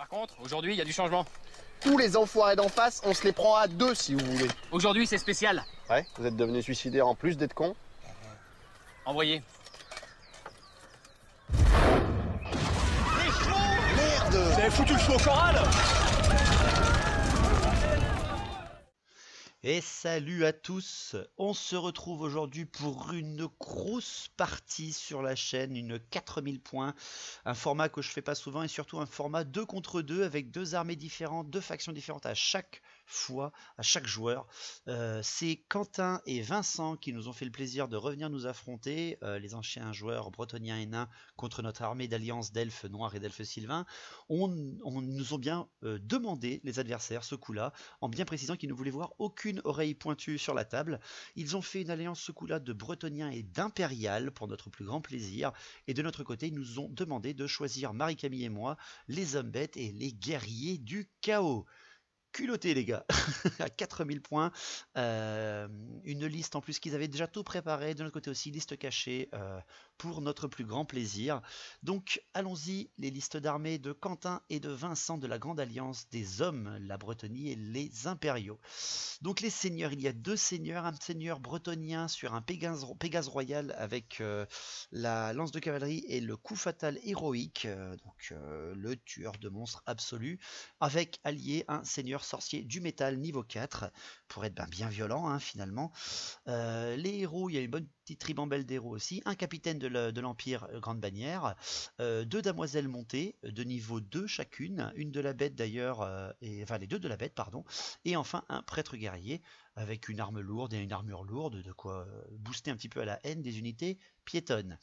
Par contre, aujourd'hui, il y a du changement. Tous les enfoirés d'en face, on se les prend à deux si vous voulez. Aujourd'hui, c'est spécial. Ouais, vous êtes devenus suicidaires en plus d'être cons. Envoyé. Merde! Vous avez foutu le feu au choral! Et salut à tous, on se retrouve aujourd'hui pour une grosse partie sur la chaîne, une 4000 points, un format que je fais pas souvent et surtout un format 2 contre 2 avec deux armées différentes, deux factions différentes à chaque fois, à chaque joueur. C'est Quentin et Vincent qui nous ont fait le plaisir de revenir nous affronter, les anciens joueurs bretoniens et nains contre notre armée d'alliance d'elfes noirs et d'elfes sylvains. On nous ont bien demandé les adversaires ce coup-là, en bien précisant qu'ils ne voulaient voir aucune oreille pointue sur la table. Ils ont fait une alliance ce coup-là de bretoniens et d'impérial pour notre plus grand plaisir. Et de notre côté, ils nous ont demandé de choisir Marie-Camille et moi, les hommes bêtes et les guerriers du chaos. Culotté les gars, à 4000 points, une liste en plus qu'ils avaient déjà tout préparé, de notre côté aussi, liste cachée pour notre plus grand plaisir. Donc allons-y, les listes d'armées de Quentin et de Vincent de la Grande Alliance des Hommes, la Bretonie et les Impériaux. Donc les seigneurs, il y a deux seigneurs, un seigneur bretonien sur un Pégase royal avec la lance de cavalerie et le coup fatal héroïque, le tueur de monstres absolu, avec allié un seigneur sorcier du métal niveau 4 pour être bien violent hein, finalement. Les héros, il y a une bonne petite ribambelle d'héros aussi, un capitaine de l'Empire Grande Bannière, deux damoiselles montées de niveau 2 chacune, une de la bête d'ailleurs, enfin les deux de la bête pardon, et enfin un prêtre guerrier avec une arme lourde et une armure lourde, de quoi booster un petit peu à la haine des unités piétonnes.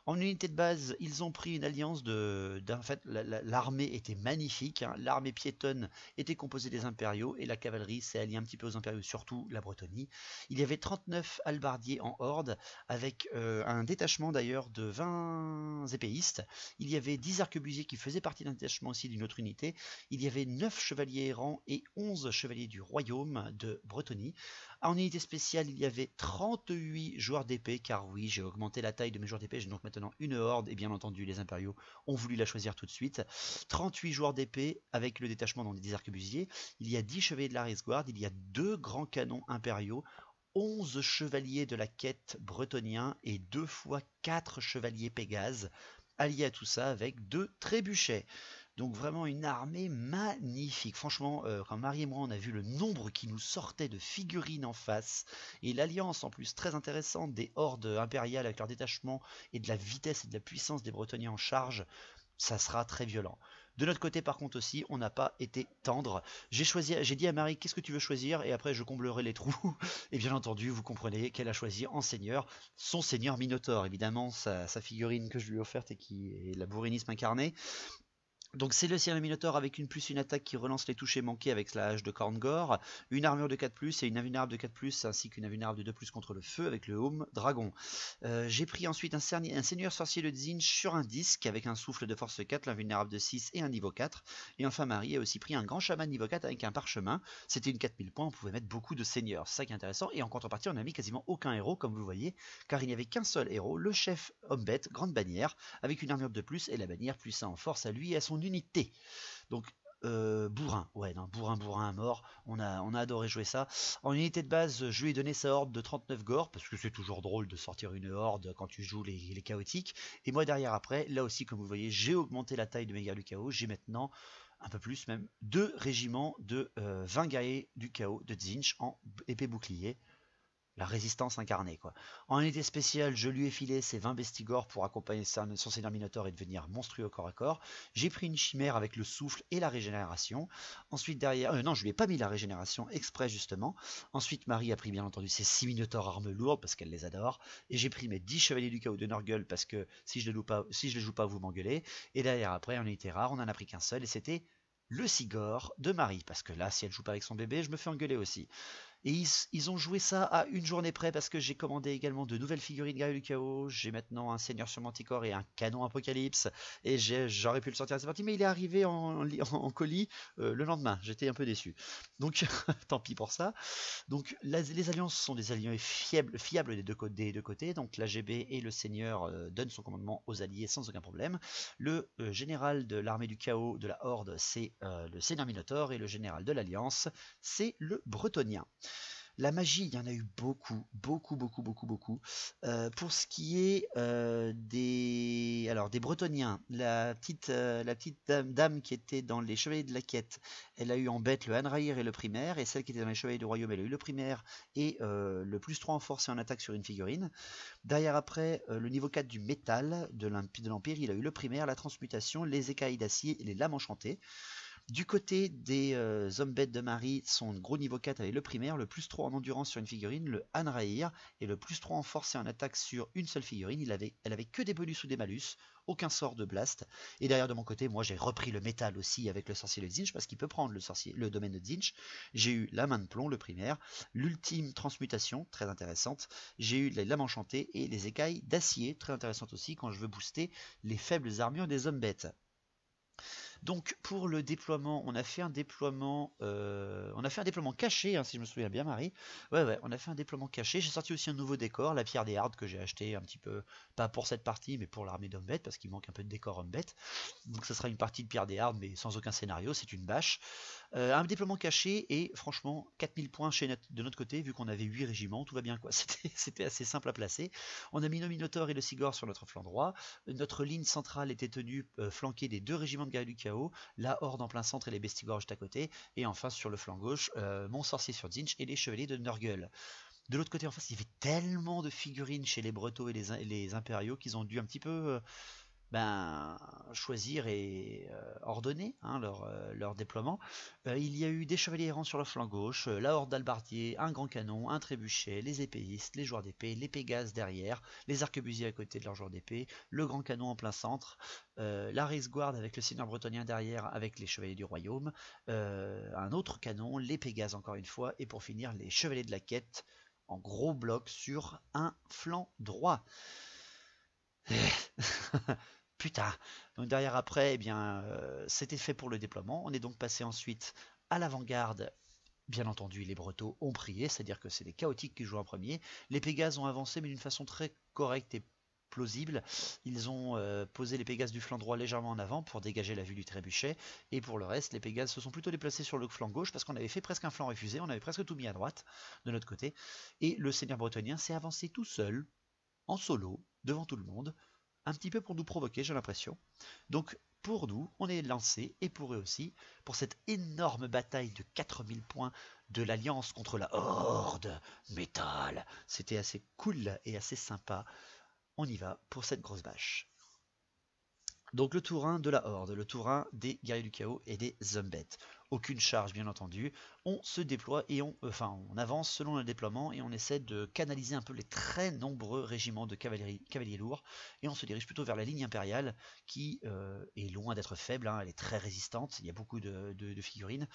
En unité de base, ils ont pris une alliance en fait, l'armée était magnifique, hein. L'armée piétonne était composée des impériaux et la cavalerie s'est alliée un petit peu aux impériaux, surtout la Bretonie. Il y avait 39 halbardiers en horde, avec un détachement d'ailleurs de 20 épéistes. Il y avait 10 arquebusiers qui faisaient partie d'un détachement aussi d'une autre unité. Il y avait 9 chevaliers errants et 11 chevaliers du royaume de Bretonie. En unité spéciale, il y avait 38 joueurs d'épée, car oui, j'ai augmenté la taille de mes joueurs d'épée, j'ai donc maintenant une horde, et bien entendu, les impériaux ont voulu la choisir tout de suite. 38 joueurs d'épée, avec le détachement dans les 10 arquebusiers. Il y a 10 chevaliers de la Rice-Guard, il y a 2 grands canons impériaux, 11 chevaliers de la quête bretonien et 2 fois 4 chevaliers Pégase, alliés à tout ça avec 2 trébuchets. Donc vraiment une armée magnifique. Franchement, quand Marie et moi on a vu le nombre qui nous sortait de figurines en face, et l'alliance en plus très intéressante des hordes impériales avec leur détachement et de la vitesse et de la puissance des Bretoniens en charge, ça sera très violent. De notre côté par contre aussi, on n'a pas été tendre. J'ai dit à Marie, qu'est-ce que tu veux choisir? Et après je comblerai les trous. Et bien entendu, vous comprenez qu'elle a choisi en seigneur, son seigneur Minotaure, évidemment, sa figurine que je lui ai offerte et qui est la bourrinisme incarné. Donc c'est le Seigneur Minotaure avec une attaque qui relance les touchés manqués avec la hache de Korngor, une armure de 4+, et une invulnérable de 4+, ainsi qu'une invulnérable de 2+, contre le feu avec le Home Dragon. J'ai pris ensuite un Seigneur Sorcier de Tzeentch sur un disque avec un souffle de force 4, l'invulnérable de 6 et un niveau 4. Et enfin Marie a aussi pris un grand chaman niveau 4 avec un parchemin. C'était une 4000 points, on pouvait mettre beaucoup de seigneurs, c'est ça qui est intéressant. Et en contrepartie on a mis quasiment aucun héros comme vous le voyez, car il n'y avait qu'un seul héros, le chef homme-bête, grande bannière, avec une armure de plus et la bannière +1 en force à lui et à son unité. Donc bourrin, ouais non, bourrin à mort, on a adoré jouer ça. En unité de base, je lui ai donné sa horde de 39 gore, parce que c'est toujours drôle de sortir une horde quand tu joues les chaotiques. Et moi derrière après, là aussi comme vous voyez, j'ai augmenté la taille de mes guerriers du chaos, j'ai maintenant un peu plus même, 2 régiments de 20 guerriers du chaos de Tzeentch en épée bouclier. La résistance incarnée quoi. En unité spéciale, je lui ai filé ses 20 bestigores pour accompagner son seigneur Minotaure et devenir monstrueux corps à corps. J'ai pris une chimère avec le souffle et la régénération. Ensuite derrière, non je lui ai pas mis la régénération exprès justement. Ensuite Marie a pris bien entendu ses 6 Minotaures armes lourdes parce qu'elle les adore. Et j'ai pris mes 10 chevaliers du chaos de Nurgle parce que si je les joue pas vous m'engueulez. Et derrière après en unité rare, on en a pris qu'un seul et c'était le Sigor de Marie, parce que là si elle joue pas avec son bébé je me fais engueuler aussi. Et ils ont joué ça à une journée près parce que j'ai commandé également de nouvelles figurines Guerrier du Chaos. J'ai maintenant un Seigneur sur Manticore et un canon Apocalypse. Et j'aurais pu le sortir à cette partie, mais il est arrivé en colis le lendemain. J'étais un peu déçu. Donc tant pis pour ça. Donc les alliances sont des alliés fiables des deux côtés. Donc l'AGB et le Seigneur donnent son commandement aux alliés sans aucun problème. Le général de l'armée du chaos de la Horde, c'est le Seigneur Minotaur, et le général de l'Alliance, c'est le Bretonien. La magie, il y en a eu beaucoup. Pour ce qui est des Bretoniens, la petite dame qui était dans les Chevaliers de la Quête, elle a eu en bête le Hanraïr et le primaire, et celle qui était dans les Chevaliers du Royaume, elle a eu le primaire et le plus 3 en force et en attaque sur une figurine. Derrière après, le niveau 4 du métal de l'Empire, il a eu le primaire, la transmutation, les écailles d'acier et les lames enchantées. Du côté des hommes bêtes de Marie, son gros niveau 4 avec le primaire, le plus 3 en endurance sur une figurine, le Hanraïr, et le plus 3 en force et en attaque sur une seule figurine. Elle avait que des bonus ou des malus, aucun sort de blast. Et derrière de mon côté, moi j'ai repris le métal aussi avec le sorcier de Tzeentch, parce qu'il peut prendre le domaine de Tzeentch. J'ai eu la main de plomb, le primaire, l'ultime transmutation, très intéressante. J'ai eu les lames enchantées et les écailles d'acier, très intéressantes aussi quand je veux booster les faibles armures des hommes bêtes. Donc pour le déploiement, on a fait un déploiement caché, hein, si je me souviens bien, Marie. Ouais, on a fait un déploiement caché. J'ai sorti aussi un nouveau décor, la pierre des Hardes, que j'ai acheté un petit peu, pas pour cette partie, mais pour l'armée d'hommes bêtes, parce qu'il manque un peu de décor hommes bêtes. Donc ça sera une partie de pierre des Hardes, mais sans aucun scénario, c'est une bâche. Un déploiement caché, et franchement, 4000 points de notre côté, vu qu'on avait 8 régiments, tout va bien quoi. C'était assez simple à placer. On a mis nos Minotaurs et le Sigor sur notre flanc droit. Notre ligne centrale était tenue flanquée des 2 régiments de Guerriers du Chaos, la Horde en plein centre et les Bestigors juste à côté, et enfin sur le flanc gauche, mon sorcier sur Tzeentch et les chevaliers de Nurgle. De l'autre côté en face, il y avait tellement de figurines chez les Bretons et les Impériaux qu'ils ont dû un petit peu choisir et ordonner hein, leur déploiement. Il y a eu des chevaliers errants sur le flanc gauche, la horde d'albardiers, un grand canon, un trébuchet, les épéistes, les joueurs d'épée, les pégases derrière, les arquebusiers à côté de leurs joueurs d'épée, le grand canon en plein centre, la race guard avec le seigneur bretonien derrière avec les chevaliers du royaume, un autre canon, les pégases encore une fois, et pour finir les chevaliers de la quête en gros bloc sur un flanc droit. Putain. Donc derrière après, eh bien, c'était fait pour le déploiement. On est donc passé ensuite à l'avant-garde. Bien entendu, les Bretons ont prié, c'est-à-dire que c'est les chaotiques qui jouent en premier. Les Pégases ont avancé, mais d'une façon très correcte et plausible. Ils ont posé les Pégases du flanc droit légèrement en avant pour dégager la vue du trébuchet. Et pour le reste, les Pégases se sont plutôt déplacés sur le flanc gauche parce qu'on avait fait presque un flanc refusé. On avait presque tout mis à droite de notre côté. Et le seigneur bretonien s'est avancé tout seul, en solo, devant tout le monde. Un petit peu pour nous provoquer, j'ai l'impression. Donc pour nous, on est lancé, et pour eux aussi, pour cette énorme bataille de 4000 points de l'Alliance contre la Horde Métal. C'était assez cool et assez sympa. On y va pour cette grosse bâche. Donc le tour 1 de la Horde, le tour 1 des Guerriers du Chaos et des Zombettes. Aucune charge bien entendu, on se déploie et on avance selon le déploiement et on essaie de canaliser un peu les très nombreux régiments de cavaliers lourds et on se dirige plutôt vers la ligne impériale qui est loin d'être faible, hein, elle est très résistante, il y a beaucoup de figurines.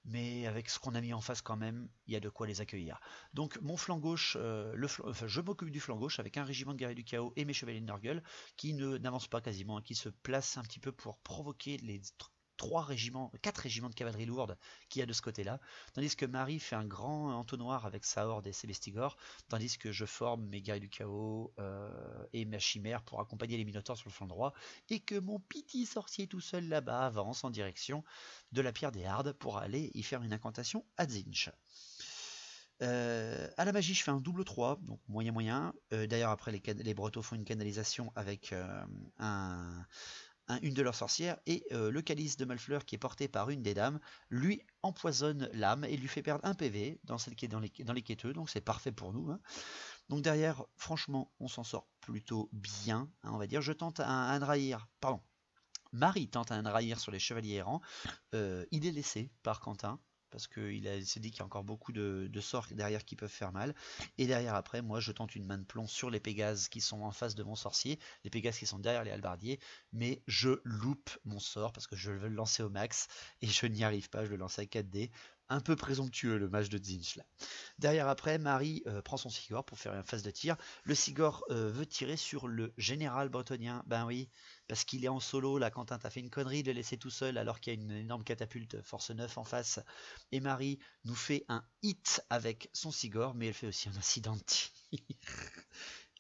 Mais avec ce qu'on a mis en face quand même, il y a de quoi les accueillir. Donc mon flanc gauche, je m'occupe du flanc gauche avec un régiment de guerriers du chaos et mes chevaliers de Nurgle qui n'avancent pas quasiment, qui se placent un petit peu pour provoquer les 4 régiments de cavalerie lourde qu'il y a de ce côté-là, tandis que Marie fait un grand entonnoir avec sa horde et ses bestigors, tandis que je forme mes guerriers du chaos et ma chimère pour accompagner les minotaures sur le flanc droit, et que mon petit sorcier tout seul là-bas avance en direction de la pierre des Hardes pour aller y faire une incantation à Tzeentch. À la magie, je fais un double 3, donc moyen. D'ailleurs, après, les Bretons font une canalisation avec une de leurs sorcières, et le calice de Malfleur qui est porté par une des dames lui empoisonne l'âme et lui fait perdre un PV dans celle qui est dans les quêteux, donc c'est parfait pour nous, hein. Donc derrière, franchement, on s'en sort plutôt bien, hein, on va dire. Je tente un Hanraïr, pardon, Marie tente un Hanraïr sur les chevaliers errants, il est laissé par Quentin, parce qu'il s'est dit qu'il y a encore beaucoup de sorts derrière qui peuvent faire mal. Et derrière après, moi je tente une main de plomb sur les Pégases qui sont en face de mon sorcier, les Pégases qui sont derrière les halbardiers, mais je loupe mon sort parce que je veux le lancer au max, et je n'y arrive pas, je le lance à 4D. Un peu présomptueux le match de Zinch là. Derrière après, Marie prend son Sigor pour faire une phase de tir. Le Sigor veut tirer sur le général bretonien. Ben oui, parce qu'il est en solo là. Quentin, t'as fait une connerie de le laisser tout seul alors qu'il y a une énorme catapulte force 9 en face. Et Marie nous fait un hit avec son Sigor, mais elle fait aussi un incident de tir.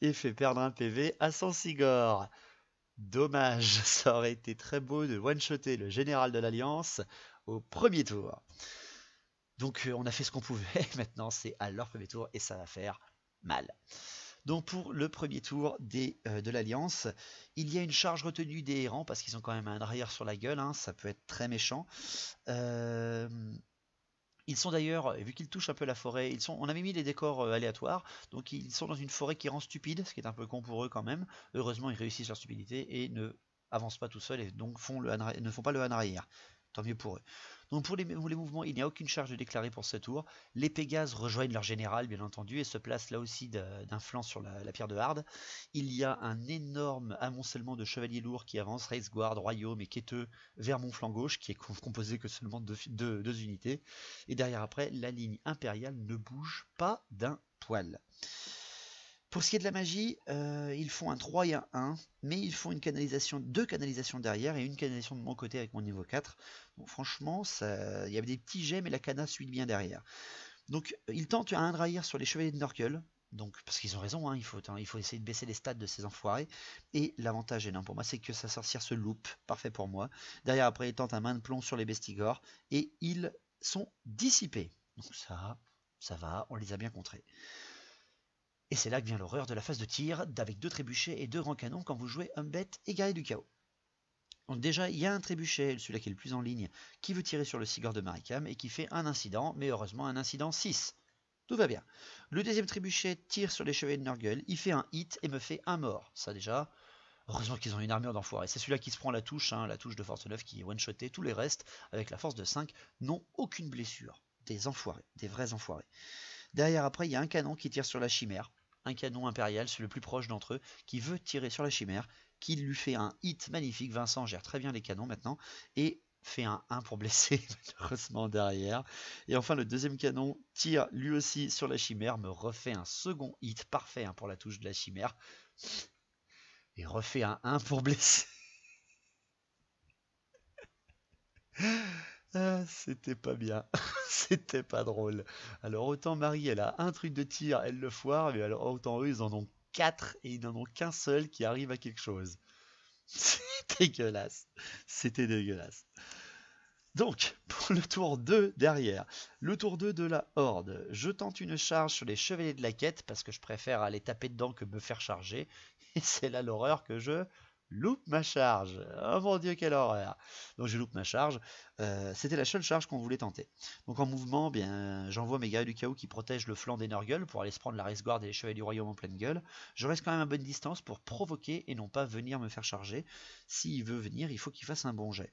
Et fait perdre un PV à son Sigor. Dommage, ça aurait été très beau de one-shotter le général de l'Alliance au premier tour. Donc on a fait ce qu'on pouvait, maintenant c'est à leur premier tour et ça va faire mal. Donc pour le premier tour de l'Alliance, il y a une charge retenue des errants parce qu'ils ont quand même un arrière sur la gueule, hein, ça peut être très méchant. Ils sont d'ailleurs, vu qu'ils touchent un peu la forêt, on avait mis les décors aléatoires, donc ils sont dans une forêt qui rend stupide, ce qui est un peu con pour eux quand même. Heureusement ils réussissent leur stupidité et ne avancent pas tout seuls et donc ne font pas le han arrière. Tant mieux pour eux. Donc pour les mouvements, il n'y a aucune charge déclarée pour ce tour. Les Pégases rejoignent leur général, bien entendu, et se placent là aussi d'un flanc sur la pierre de Harde. Il y a un énorme amoncellement de chevaliers lourds qui avancent, Raceguard, Royaume et Quêteux, vers mon flanc gauche, qui est composé que seulement de deux unités. Et derrière après, la ligne impériale ne bouge pas d'un poil. Pour ce qui est de la magie, ils font un 3 et un 1, mais ils font deux canalisations derrière et une canalisation de mon côté avec mon niveau 4. Donc franchement, il y avait des petits jets, mais la cana suit bien derrière. Donc ils tentent un Draïr sur les chevaliers de Nurgle, donc, parce qu'ils ont raison, hein, il faut essayer de baisser les stats de ces enfoirés. Et l'avantage énorme pour moi, c'est que sa sorcière se loupe, parfait pour moi. Derrière après, ils tentent un main de plomb sur les Bestigors, et ils sont dissipés. Donc ça va, on les a bien contrés. Et c'est là que vient l'horreur de la phase de tir, avec 2 trébuchets et 2 grands canons quand vous jouez Humbet et Guerrier du Chaos. Donc déjà, il y a un trébuchet, celui-là qui est le plus en ligne, qui veut tirer sur le Sigor de Maricam et qui fait un incident, mais heureusement un incident 6. Tout va bien. Le deuxième trébuchet tire sur les chevaliers de Nurgle, il fait un hit et me fait un mort. Ça déjà, heureusement qu'ils ont une armure d'enfoirés. C'est celui-là qui se prend la touche de force 9 qui est one-shoté. Tous les restes, avec la force de 5, n'ont aucune blessure. Des enfoirés, des vrais enfoirés. Derrière après, il y a un canon qui tire sur la chimère. Un canon impérial, c'est le plus proche d'entre eux, qui veut tirer sur la chimère, qui lui fait un hit magnifique. Vincent gère très bien les canons maintenant, et fait un 1 pour blesser, malheureusement derrière. Et enfin, le deuxième canon tire lui aussi sur la chimère, me refait un second hit parfait pour la touche de la chimère, et refait un 1 pour blesser. Ah, c'était pas bien, c'était pas drôle. Alors autant Marie, elle a un truc de tir, elle le foire, mais alors autant eux, ils en ont 4 et ils n'en ont qu'un seul qui arrive à quelque chose. C'est dégueulasse, c'était dégueulasse. Donc, pour le tour 2 derrière, le tour 2 de la Horde, je tente une charge sur les chevaliers de la quête, parce que je préfère aller taper dedans que me faire charger, et c'est là l'horreur que je loupe ma charge. Oh mon dieu, quelle horreur. Donc je loupe ma charge. C'était la seule charge qu'on voulait tenter. Donc en mouvement, bien, j'envoie mes guerriers du chaos qui protègent le flanc des Nurgle pour aller se prendre la Raceguard et les chevaliers du royaume en pleine gueule. Je reste quand même à bonne distance pour provoquer et non pas venir me faire charger. S'il veut venir, il faut qu'il fasse un bon jet.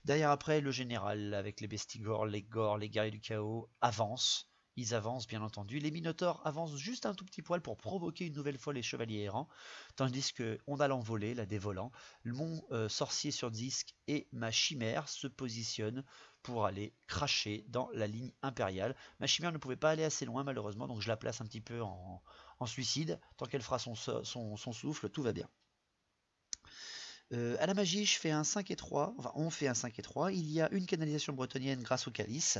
Derrière après, le général avec les Bestigors, les guerriers du chaos avancent. Ils avancent bien entendu. Les Minotaures avancent juste un tout petit poil pour provoquer une nouvelle fois les chevaliers errants. Tandis qu'on a l'envolée, la dévolant. Mon sorcier sur disque et ma chimère se positionnent pour aller cracher dans la ligne impériale. Ma chimère ne pouvait pas aller assez loin malheureusement, donc je la place un petit peu en suicide. Tant qu'elle fera son souffle, tout va bien. À la magie, je fais un 5 et 3, enfin on fait un 5 et 3, il y a une canalisation bretonnienne grâce au calice.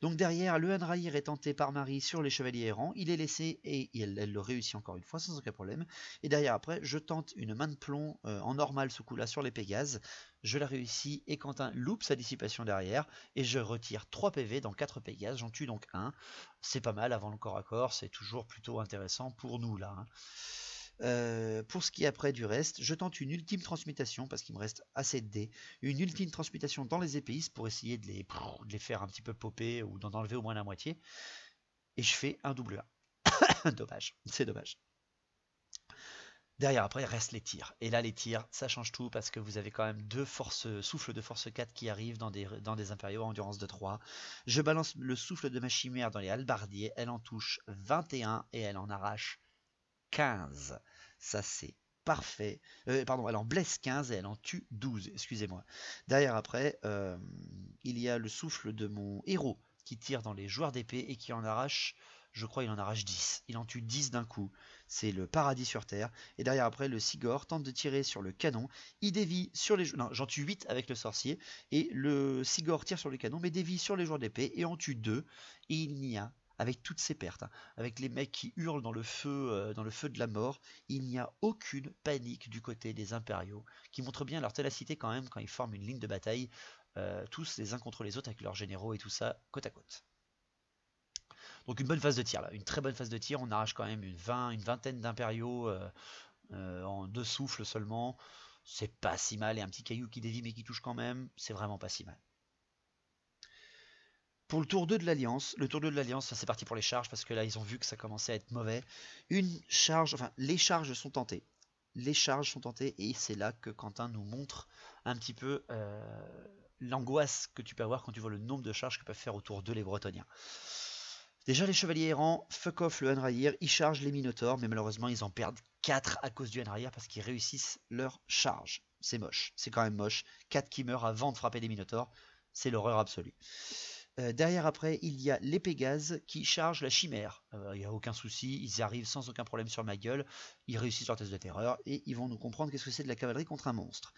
Donc derrière, le Hanraïr est tenté par Marie sur les chevaliers errants, il est laissé et elle le réussit encore une fois sans aucun problème. Et derrière après, je tente une main de plomb en normal ce coup-là sur les Pégases, je la réussis et Quentin loupe sa dissipation derrière et je retire 3 PV dans 4 Pégases, j'en tue donc 1. C'est pas mal avant le corps à corps, c'est toujours plutôt intéressant pour nous là. Pour ce qui est après du reste, je tente une ultime transmutation parce qu'il me reste assez de dés. Une ultime transmutation dans les épéistes pour essayer de les faire un petit peu popper ou d'en enlever au moins la moitié. Et je fais un double 1. Dommage, c'est dommage. Derrière après restent les tirs. Et là les tirs, ça change tout parce que vous avez quand même 2 souffles de force 4 qui arrivent dans des impériaux à endurance de 3. Je balance le souffle de ma chimère dans les halbardiers. Elle en touche 21 et elle en arrache 15. Ça c'est parfait. Pardon, elle en blesse 15 et elle en tue 12, excusez-moi. Derrière après, il y a le souffle de mon héros qui tire dans les joueurs d'épée et qui en arrache, je crois il en arrache 10. Il en tue 10 d'un coup. C'est le paradis sur terre. Et derrière après, le Sigor tente de tirer sur le canon. Il dévie sur les... Non, j'en tue 8 avec le sorcier. Et le Sigor tire sur le canon, mais dévie sur les joueurs d'épée et en tue 2. Et il n'y a, avec toutes ces pertes, hein, avec les mecs qui hurlent dans le feu de la mort, il n'y a aucune panique du côté des impériaux, qui montrent bien leur ténacité quand même quand ils forment une ligne de bataille, tous les uns contre les autres avec leurs généraux et tout ça, côte à côte. Donc une bonne phase de tir là, une très bonne phase de tir, on arrache quand même une vingtaine d'impériaux en 2 souffles seulement, c'est pas si mal, et un petit caillou qui dévie mais qui touche quand même, c'est vraiment pas si mal. Pour le tour 2 de l'Alliance, c'est parti pour les charges, parce que là ils ont vu que ça commençait à être mauvais. Les charges sont tentées. Et c'est là que Quentin nous montre un petit peu l'angoisse que tu peux avoir quand tu vois le nombre de charges que peuvent faire au tour 2 les Bretoniens. Déjà les chevaliers errants, fuck off le Henraïr, ils chargent les Minotaures, mais malheureusement ils en perdent 4 à cause du Henraïr parce qu'ils réussissent leur charge. C'est moche, c'est quand même moche. 4 qui meurent avant de frapper des Minotaures, c'est l'horreur absolue. Derrière après, il y a les Pégases qui chargent la chimère. Il n'y a aucun souci, ils y arrivent sans aucun problème sur ma gueule, ils réussissent leur test de terreur et ils vont nous comprendre qu'est-ce que c'est de la cavalerie contre un monstre.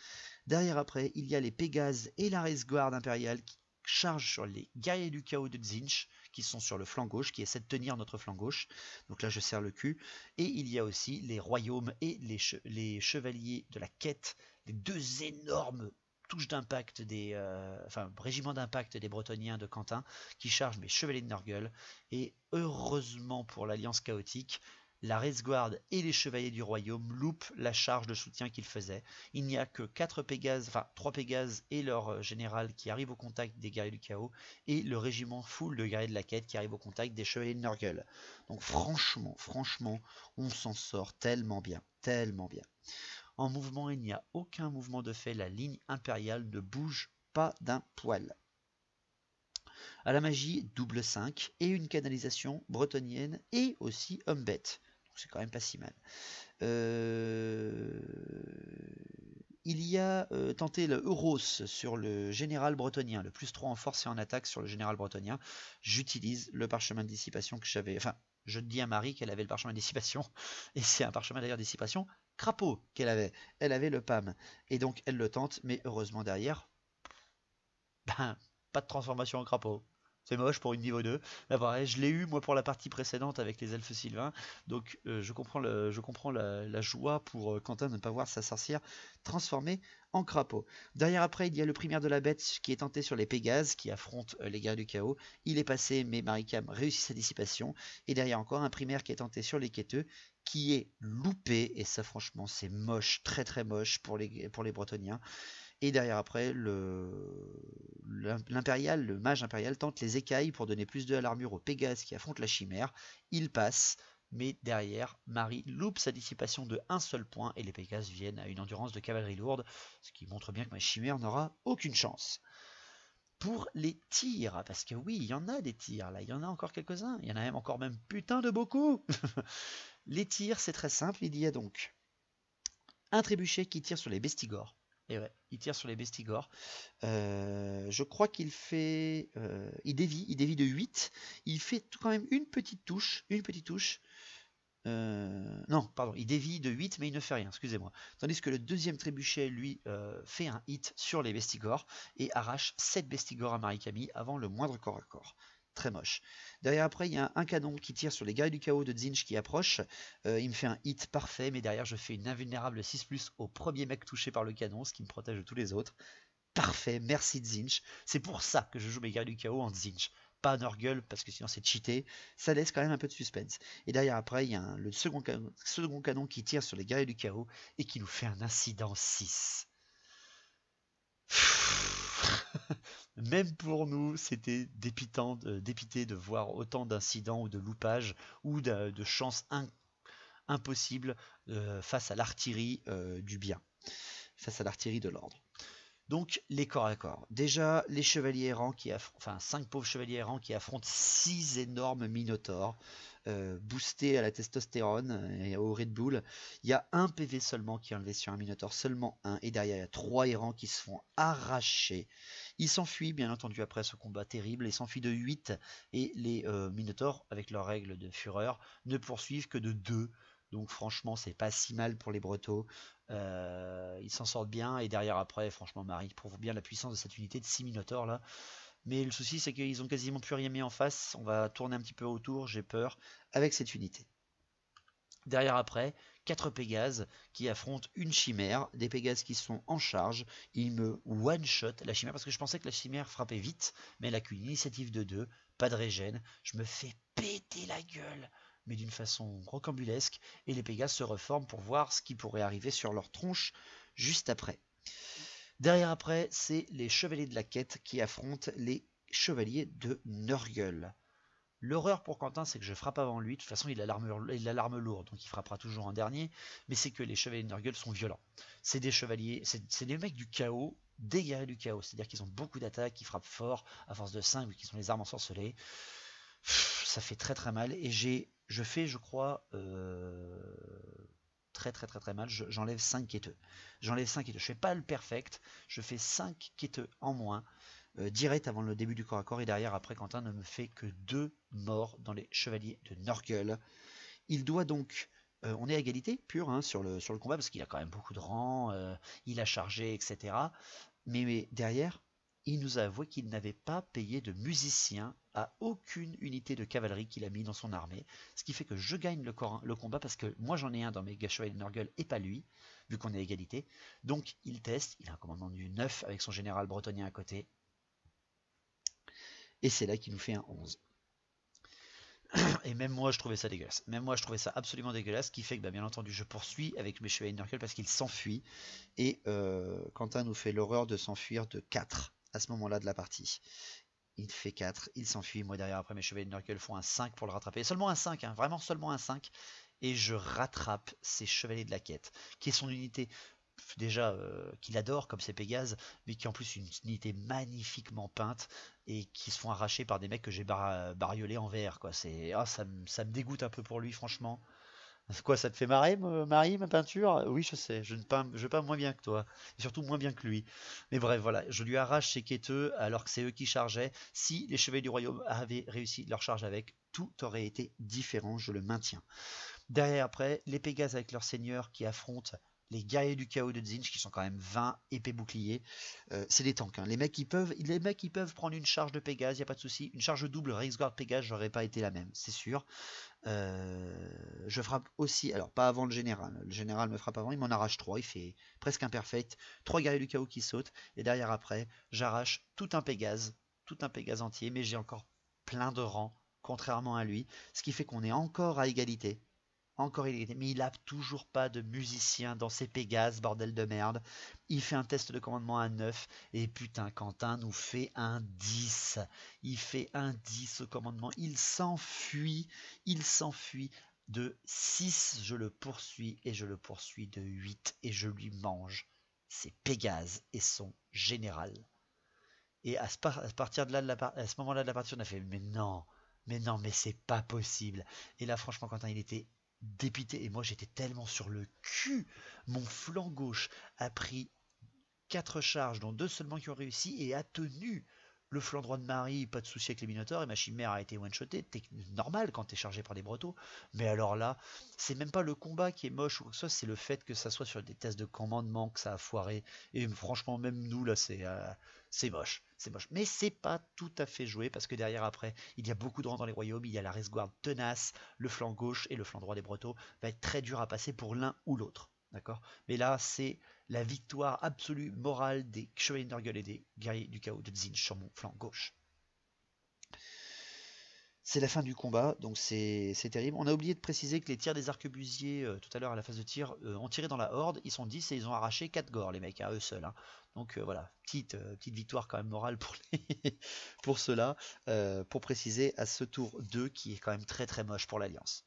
Derrière après, il y a les Pégases et la Reisguard impériale qui chargent sur les guerriers du chaos de Tzeentch qui sont sur le flanc gauche, qui essaient de tenir notre flanc gauche. Donc là je serre le cul. Et il y a aussi les royaumes et les chevaliers de la quête, les 2 énormes touches d'impact régiment d'impact des Bretoniens de Quentin qui chargent mes chevaliers de Nurgle. Et heureusement pour l'Alliance chaotique, la Reisguard et les chevaliers du royaume loupent la charge de soutien qu'ils faisaient. Il n'y a que 3 Pégases et leur général qui arrivent au contact des guerriers du chaos, et le régiment full de guerriers de la quête qui arrive au contact des chevaliers de Nurgle. Donc franchement, on s'en sort tellement bien, tellement bien. En mouvement, il n'y a aucun mouvement de fait, la ligne impériale ne bouge pas d'un poil. À la magie, double 5 et une canalisation bretonienne et aussi homme-bête. Donc c'est quand même pas si mal. Il y a tenté le Euros sur le général bretonien, le plus 3 en force et en attaque sur le général bretonien. J'utilise le parchemin de dissipation que j'avais. Enfin, je dis à Marie qu'elle avait le parchemin de dissipation, et c'est un parchemin d'ailleurs de dissipation crapaud qu'elle avait. Elle avait le PAM, et donc elle le tente, mais heureusement derrière, pas de transformation en crapaud. C'est moche pour une niveau 2. Là pareil, je l'ai eu moi pour la partie précédente avec les elfes sylvains. Donc je comprends la joie pour Quentin de ne pas voir sa sorcière transformée en crapaud. Derrière après, il y a le primaire de la bête qui est tenté sur les Pégases qui affrontent les guerriers du chaos. Il est passé, mais Maricam réussit sa dissipation. Et derrière encore un primaire qui est tenté sur les quêteux qui est loupé. Et ça franchement c'est moche, très très moche pour les Bretoniens. Et derrière après, l'impérial, le mage impérial tente les écailles pour donner plus 2 à l'armure aux Pégases qui affrontent la chimère. Il passe, mais derrière, Marie loupe sa dissipation de 1 seul point et les Pégases viennent à une endurance de cavalerie lourde, ce qui montre bien que ma chimère n'aura aucune chance. Pour les tirs, parce que oui, il y en a des tirs là, il y en a encore quelques-uns, il y en a même encore putain de beaucoup. Les tirs, c'est très simple, il y a donc un trébuchet qui tire sur les Bestigors. Et ouais, il tire sur les Bestigors. Je crois qu'il fait... il dévie de 8. Il fait quand même une petite touche. Non, pardon, il dévie de 8, mais il ne fait rien, excusez-moi. Tandis que le deuxième trébuchet, lui, fait un hit sur les Bestigors et arrache 7 Bestigors à Marikami avant le moindre corps à corps. Très moche. Derrière après, il y a un canon qui tire sur les guerriers du chaos de Tzeentch qui approche. Il me fait un hit parfait, mais derrière je fais une invulnérable 6+ au premier mec touché par le canon, ce qui me protège de tous les autres. Parfait, merci Tzeentch. C'est pour ça que je joue mes guerriers du chaos en Tzeentch. Pas Nurgle, parce que sinon c'est cheaté. Ça laisse quand même un peu de suspense. Et derrière après, il y a le second canon qui tire sur les guerriers du chaos et qui nous fait un incident 6. Même pour nous, c'était dépité de voir autant d'incidents ou de loupages ou de chances impossibles face à l'artillerie du bien, face à l'artillerie de l'ordre. Donc les corps à corps. Déjà, les chevaliers errants 5 pauvres chevaliers errants qui affrontent 6 énormes minotaures boostés à la testostérone et au Red Bull. Il y a un PV seulement qui est enlevé sur un minotaure, seulement un. Et derrière, il y a 3 errants qui se font arracher. Il s'enfuit bien entendu après ce combat terrible, il s'enfuit de 8 et les Minotaurs avec leurs règles de fureur ne poursuivent que de 2. Donc franchement c'est pas si mal pour les Bretons, ils s'en sortent bien et derrière après franchement Marie prouve bien la puissance de cette unité de 6 Minotaurs là. Mais le souci c'est qu'ils ont quasiment plus rien mis en face, on va tourner un petit peu autour, j'ai peur, avec cette unité. Derrière après, 4 Pégases qui affrontent une chimère, des Pégases qui sont en charge, ils me one-shot la chimère, parce que je pensais que la chimère frappait vite, mais elle a qu'une initiative de 2, pas de régène, je me fais péter la gueule, mais d'une façon rocambolesque, et les Pégases se reforment pour voir ce qui pourrait arriver sur leur tronche juste après. Derrière après, c'est les Chevaliers de la Quête qui affrontent les Chevaliers de Nurgle. L'horreur pour Quentin, c'est que je frappe avant lui. De toute façon, il a l'arme lourde, donc il frappera toujours en dernier. Mais c'est que les chevaliers de Nurgle sont violents. C'est des chevaliers, c'est des mecs du chaos, des guerriers du chaos. C'est-à-dire qu'ils ont beaucoup d'attaques, qui frappent fort, à force de 5, vu qu'ils sont les armes ensorcelées. Ça fait très très mal. Et je fais, je crois, très mal. J'enlève 5 quêteux. J'enlève 5 quêteux. Je fais pas le perfect, je fais 5 quêteux en moins. Direct avant le début du corps à corps et derrière après Quentin ne me fait que 2 morts dans les chevaliers de Nurgle. Il doit donc, on est à égalité pure hein, sur le combat parce qu'il a quand même beaucoup de rangs, il a chargé etc. Mais derrière il nous a avoué qu'il n'avait pas payé de musicien à aucune unité de cavalerie qu'il a mis dans son armée, ce qui fait que je gagne le combat parce que moi j'en ai un dans mes chevaliers de Nurgle et pas lui, vu qu'on est à égalité. Donc il teste, il a un commandement du 9 avec son général bretonien à côté. Et c'est là qu'il nous fait un 11. Et même moi je trouvais ça dégueulasse. Même moi je trouvais ça absolument dégueulasse. Ce qui fait que bien entendu je poursuis avec mes chevaliers de Nurgle parce qu'il s'enfuit. Et Quentin nous fait l'horreur de s'enfuir de 4 à ce moment là de la partie. Il fait 4, il s'enfuit. Moi derrière après mes chevaliers de Nurgle font un 5 pour le rattraper. Seulement un 5, hein, vraiment seulement un 5. Et je rattrape ces chevaliers de la quête. Qui est son unité déjà qu'il adore comme c'est Pégase, mais qui en plus une unité magnifiquement peinte et qui se font arracher par des mecs que j'ai bariolés en VR quoi. C'est ça me dégoûte un peu pour lui franchement. Quoi, ça te fait marrer, Marie, ma peinture? Oui, je sais, je peins moins bien que toi, et surtout moins bien que lui. Mais bref, voilà, je lui arrache ses quêteux alors que c'est eux qui chargeaient. Si les chevaliers du royaume avaient réussi leur charge avec, tout aurait été différent, je le maintiens. Derrière après, les Pégases avec leur seigneur qui affrontent les guerriers du chaos de Tzeentch qui sont quand même 20 épées boucliers. C'est des tanks. Hein. Les mecs ils peuvent prendre une charge de Pégase, il n'y a pas de souci. Une charge double Reiksguard Pégase, j'aurais pas été la même, c'est sûr. Je frappe aussi, alors pas avant le général. Le général me frappe avant, il m'en arrache 3, il fait presque imperfect. 3 guerriers du chaos qui sautent. Et derrière après, j'arrache tout un Pégase entier, mais j'ai encore plein de rangs, contrairement à lui. Ce qui fait qu'on est encore à égalité. Encore égalité, mais il a toujours pas de musicien dans ses Pégases, bordel de merde. Il fait un test de commandement à 9 et putain, Quentin nous fait un 10. Il fait un 10 au commandement. Il s'enfuit de 6. Je le poursuis et je le poursuis de 8 et je lui mange ses Pégases et son général. Et à partir de là, à ce moment-là de la partie, on a fait mais non, mais c'est pas possible. Et là, franchement, Quentin, il était dépité et moi j'étais tellement sur le cul. Mon flanc gauche a pris 4 charges dont 2 seulement qui ont réussi et a tenu. Le flanc droit de Marie, pas de souci avec les Minotaurs et ma chimère a été one-shotée, normal quand t'es chargé par des Bretons, mais alors là, c'est même pas le combat qui est moche ou quoi que ce soit, c'est le fait que ça soit sur des tests de commandement que ça a foiré, et franchement même nous là c'est moche, mais c'est pas tout à fait joué parce que derrière après, il y a beaucoup de rangs dans les royaumes, il y a la Reiksguard tenace, le flanc gauche et le flanc droit des Bretons va être très dur à passer pour l'un ou l'autre. D'accord. Mais là, c'est la victoire absolue morale des chevaliers de Nurgle et des guerriers du chaos de Tzeentch sur mon flanc gauche. C'est la fin du combat, donc c'est terrible. On a oublié de préciser que les tirs des arquebusiers, tout à l'heure à la phase de tir, ont tiré dans la horde. Ils sont 10 et ils ont arraché 4 gores, les mecs, à eux seuls. Hein. Donc voilà, petite victoire quand même morale pour, pour ceux-là, pour préciser à ce tour 2 qui est quand même très très moche pour l'Alliance.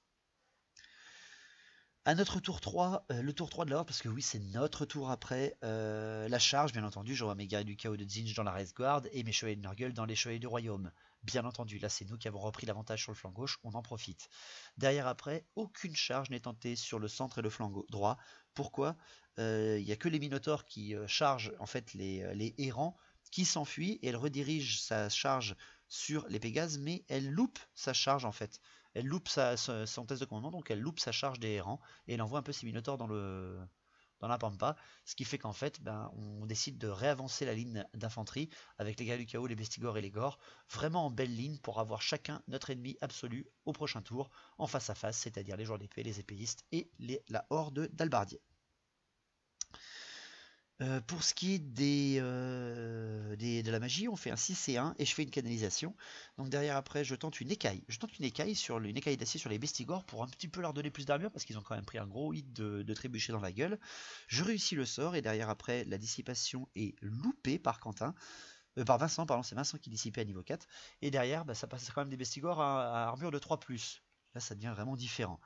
À notre tour 3, le tour 3 de la horde, parce que oui, c'est notre tour après. La charge, bien entendu, j'envoie mes guerriers du chaos de Tzeentch dans la Reiksguard et mes chevaliers de Nurgle dans les chevaliers du royaume. Bien entendu, là c'est nous qui avons repris l'avantage sur le flanc gauche, on en profite. Derrière après, aucune charge n'est tentée sur le centre et le flanc droit. Pourquoi? Il n'y a que les Minotaurs qui chargent en fait les errants qui s'enfuit et elle redirige sa charge sur les Pégases, mais elle loupe sa charge en fait. Elle loupe son test de commandement, donc elle loupe sa charge des errants et elle envoie un peu ses minotaures dans la pampa, ce qui fait qu'en fait on décide de réavancer la ligne d'infanterie avec les guerriers du chaos, les bestigors et les gors, vraiment en belle ligne pour avoir chacun notre ennemi absolu au prochain tour en face à face, c'est-à-dire les joueurs d'épée, les épéistes et la horde d'albardiers. Pour ce qui est de la magie, on fait un 6 et 1 et je fais une canalisation. Donc derrière après je tente une écaille. Je tente une écaille d'acier sur les bestigors pour un petit peu leur donner plus d'armure parce qu'ils ont quand même pris un gros hit de trébuchet dans la gueule. Je réussis le sort et derrière après la dissipation est loupée par Quentin. Par Vincent, pardon, c'est Vincent qui dissipait à niveau 4. Et derrière ça passe quand même des bestigors à armure de 3+. Là ça devient vraiment différent.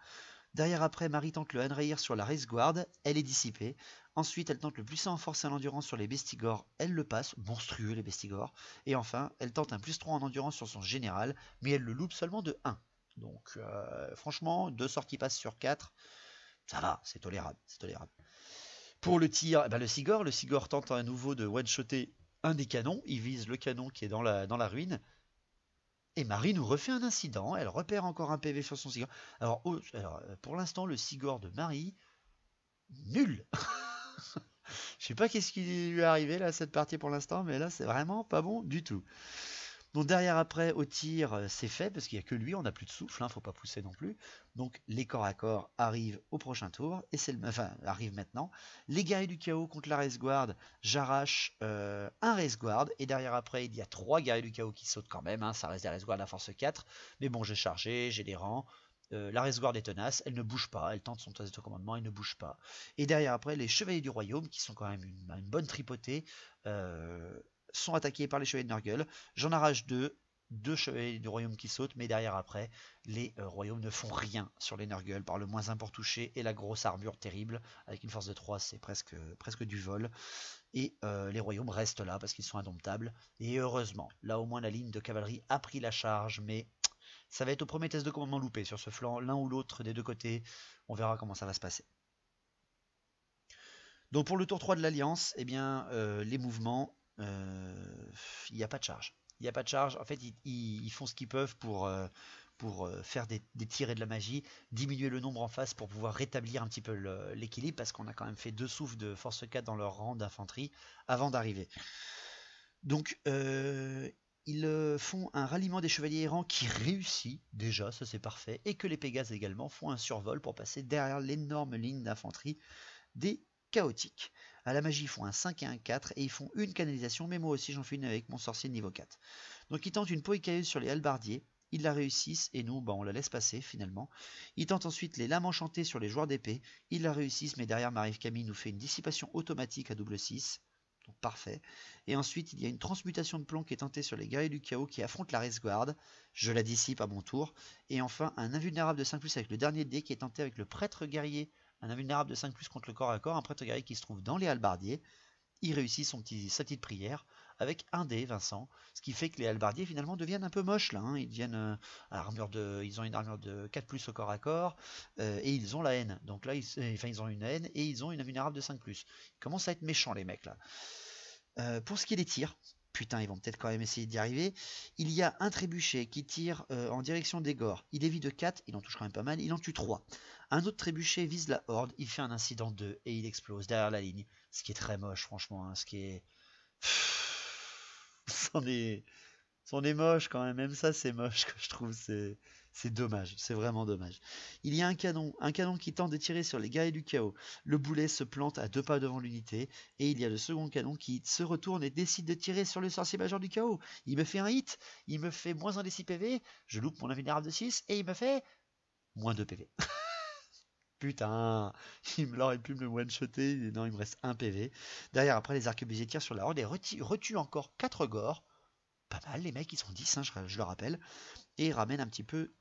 Derrière après, Marie tente le Hanreir sur la Race Guard, elle est dissipée. Ensuite, elle tente le puissant en force et en endurance sur les bestigors, elle le passe, monstrueux les bestigors. Et enfin, elle tente un +3 en endurance sur son général, mais elle le loupe seulement de 1. Donc franchement, 2 sorts qui passent sur 4, ça va, c'est tolérable, c'est tolérable. Pour le tir, le Sigor tente à nouveau de one-shotter un des canons, il vise le canon qui est dans la ruine. Et Marie nous refait un incident, elle repère encore un PV sur son Sigor. Alors pour l'instant, le Sigor de Marie, nul. Je sais pas qu'est-ce qui lui est arrivé là cette partie pour l'instant, mais là c'est vraiment pas bon du tout. Donc derrière après au tir c'est fait parce qu'il n'y a que lui, on n'a plus de souffle, faut pas pousser non plus. Donc les corps à corps arrivent au prochain tour et arrivent maintenant. Les guerriers du chaos contre la Race Guard, j'arrache un Race Guard et derrière après il y a 3 guerriers du chaos qui sautent quand même, ça reste des Race Guard à force 4, mais bon j'ai chargé, j'ai les rangs. La Race Guard est tenace, elle ne bouge pas, elle tente son test de commandement, elle ne bouge pas. Et derrière après les chevaliers du royaume qui sont quand même une bonne tripotée. Sont attaqués par les chevaliers de Nurgle. J'en arrache 2 chevaliers du royaume qui sautent, mais derrière après, les royaumes ne font rien sur les Nurgle par le -1 pour toucher et la grosse armure terrible, avec une force de 3, c'est presque du vol. Et les royaumes restent là parce qu'ils sont indomptables. Et heureusement, là au moins la ligne de cavalerie a pris la charge, mais ça va être au premier test de commandement loupé sur ce flanc, l'un ou l'autre des deux côtés. On verra comment ça va se passer. Donc pour le tour 3 de l'Alliance, les mouvements, il n'y a pas de charge. Il n'y a pas de charge. En fait, ils font ce qu'ils peuvent pour faire des tirs et de la magie, diminuer le nombre en face pour pouvoir rétablir un petit peu l'équilibre, parce qu'on a quand même fait 2 souffles de force 4 dans leur rang d'infanterie avant d'arriver. Donc, ils font un ralliement des chevaliers errants qui réussit, déjà, ça c'est parfait, et que les Pégases également font un survol pour passer derrière l'énorme ligne d'infanterie des chaotiques. À la magie, ils font un 5 et un 4 et ils font une canalisation, mais moi aussi j'en fais une avec mon sorcier de niveau 4. Donc ils tentent une poécailleuse sur les halbardiers, ils la réussissent et nous on la laisse passer finalement. Ils tentent ensuite les lames enchantées sur les joueurs d'épée, ils la réussissent, mais derrière Marie Camille nous fait une dissipation automatique à double 6. Donc parfait. Et ensuite il y a une transmutation de plomb qui est tentée sur les guerriers du chaos qui affrontent la Race Guard. Je la dissipe à mon tour. Et enfin un invulnérable de 5+ avec le dernier dé qui est tenté avec le prêtre guerrier. Un invulnérable de 5+ contre le corps à corps, un prêtre guerrier qui se trouve dans les halbardiers. Il réussit sa petite prière avec un dé, Vincent, ce qui fait que les halbardiers finalement deviennent un peu moches là. Ils deviennent ils ont une armure de 4+ au corps à corps et ils ont la haine. Donc là, ils ont une haine et ils ont une invulnérable de 5+. Ils commencent à être méchants les mecs là. Pour ce qui est des tirs, putain, ils vont peut-être quand même essayer d'y arriver. Il y a un trébuchet qui tire en direction des gors. Il évite de 4, il en touche quand même pas mal, il en tue 3. Un autre trébuchet vise la horde, il fait un incident 2 et il explose derrière la ligne. Ce qui est très moche, franchement. Ce qui est. C'en est moche quand même ça c'est moche que je trouve. C'est dommage, c'est vraiment dommage. Il y a un canon qui tente de tirer sur les guerriers du chaos. Le boulet se plante à 2 pas devant l'unité. Et il y a le second canon qui se retourne et décide de tirer sur le sorcier majeur du chaos. Il me fait un hit, il me fait -1 des 6 PV, je loupe mon invulnérable de 6 et il me fait -2 PV. Putain, il aurait pu me one-shotter, non il me reste 1 PV. Derrière après les arquebusiers tirent sur la horde et retuent encore 4 gores. Pas mal, les mecs ils sont 10, je le rappelle. Et ramènent un petit peu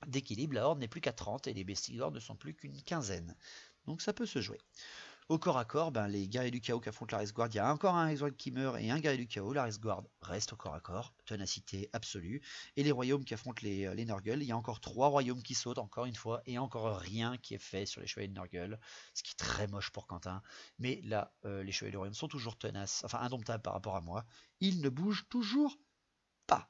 d'équilibre, la horde n'est plus qu'à 30 et les bestigors ne sont plus qu'une quinzaine. Donc ça peut se jouer. Au corps à corps, ben, les guerriers du chaos qui affrontent la Race Guard, il y a encore un Race Guard qui meurt et un guerrier du chaos. La Race Guard reste au corps à corps, ténacité absolue. Et les royaumes qui affrontent les Nurgle, il y a encore 3 royaumes qui sautent, encore une fois, et encore rien qui est fait sur les chevaliers de Nurgle, ce qui est très moche pour Quentin. Mais là, les chevaliers du royaume sont toujours tenaces, enfin indomptables par rapport à moi. Ils ne bougent toujours pas.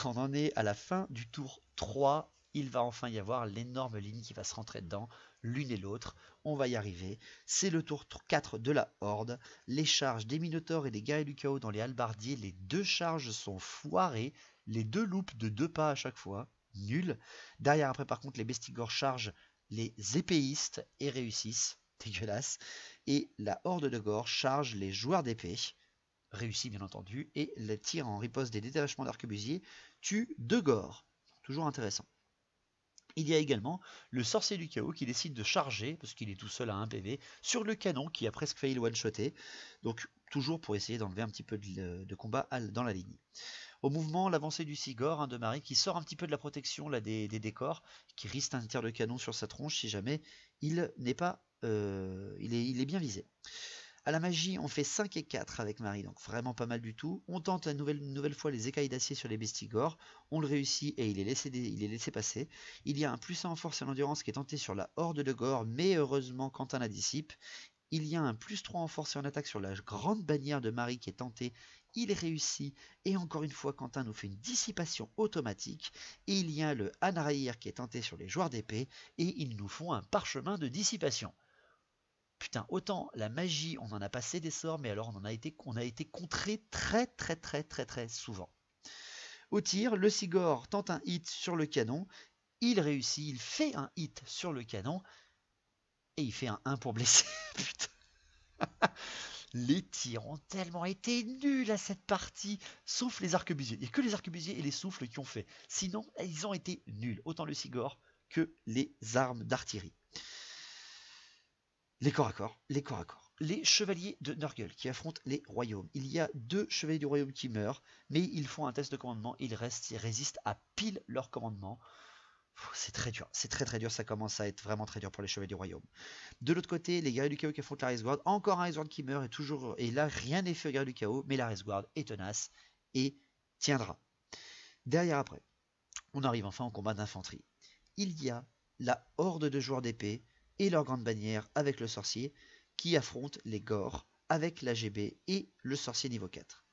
On en est à la fin du tour 3. Il va enfin y avoir l'énorme ligne qui va se rentrer dedans, l'une et l'autre. On va y arriver. C'est le tour 4 de la Horde. Les charges des Minotaures et des guerriers du chaos dans les halbardiers. Les 2 charges sont foirées. Les 2 loupes de 2 pas à chaque fois. Nul. Derrière après par contre les Bestigors chargent les épéistes et réussissent. Dégueulasse. Et la Horde de Gore charge les joueurs d'épée. Réussi bien entendu. Et le tir en riposte des détachements d'arquebusiers tue 2 Gore. Toujours intéressant. Il y a également le sorcier du chaos qui décide de charger, parce qu'il est tout seul à 1 PV, sur le canon qui a presque failli le one-shotter. Donc toujours pour essayer d'enlever un petit peu de combat dans la ligne. Au mouvement, l'avancée du Sigor, de Marie, qui sort un petit peu de la protection là, des décors, qui risque un tir de canon sur sa tronche si jamais il n'est pas, il est bien visé. À la magie, on fait 5 et 4 avec Marie, donc vraiment pas mal du tout. On tente une nouvelle fois les écailles d'acier sur les Bestigors. On le réussit et il est laissé passer. Il y a un +1 en force et en endurance qui est tenté sur la Horde de Gore, mais heureusement Quentin la dissipe. Il y a un +3 en force et en attaque sur la grande bannière de Marie qui est tentée. Il réussit et encore une fois Quentin nous fait une dissipation automatique. Et il y a le Anraïr qui est tenté sur les joueurs d'épée et ils nous font un parchemin de dissipation. Putain, autant la magie, on en a passé des sorts, mais alors on a été contré très souvent. Au tir, le Sigor tente un hit sur le canon, il réussit, il fait un hit sur le canon, et il fait un 1 pour blesser. Putain. Les tirs ont tellement été nuls à cette partie, sauf les arquebusiers. Il n'y a que les arquebusiers et les souffles qui ont fait. Sinon, ils ont été nuls, autant le Sigor que les armes d'artillerie. Les corps à corps, les corps à corps. Les chevaliers de Nurgle qui affrontent les royaumes. Il y a 2 chevaliers du royaume qui meurent, mais ils font un test de commandement, ils résistent à pile leur commandement. C'est très dur, c'est très dur, ça commence à être vraiment très dur pour les chevaliers du royaume. De l'autre côté, les guerriers du chaos qui affrontent la Race Guard, encore un Race Guard qui meurt et là rien n'est fait aux guerriers du chaos, mais la Race Guard est tenace et tiendra. Derrière après, on arrive enfin au combat d'infanterie. Il y a la horde de joueurs d'épée et leur grande bannière avec le sorcier qui affrontent les Gore avec l'AGB et le sorcier niveau 4.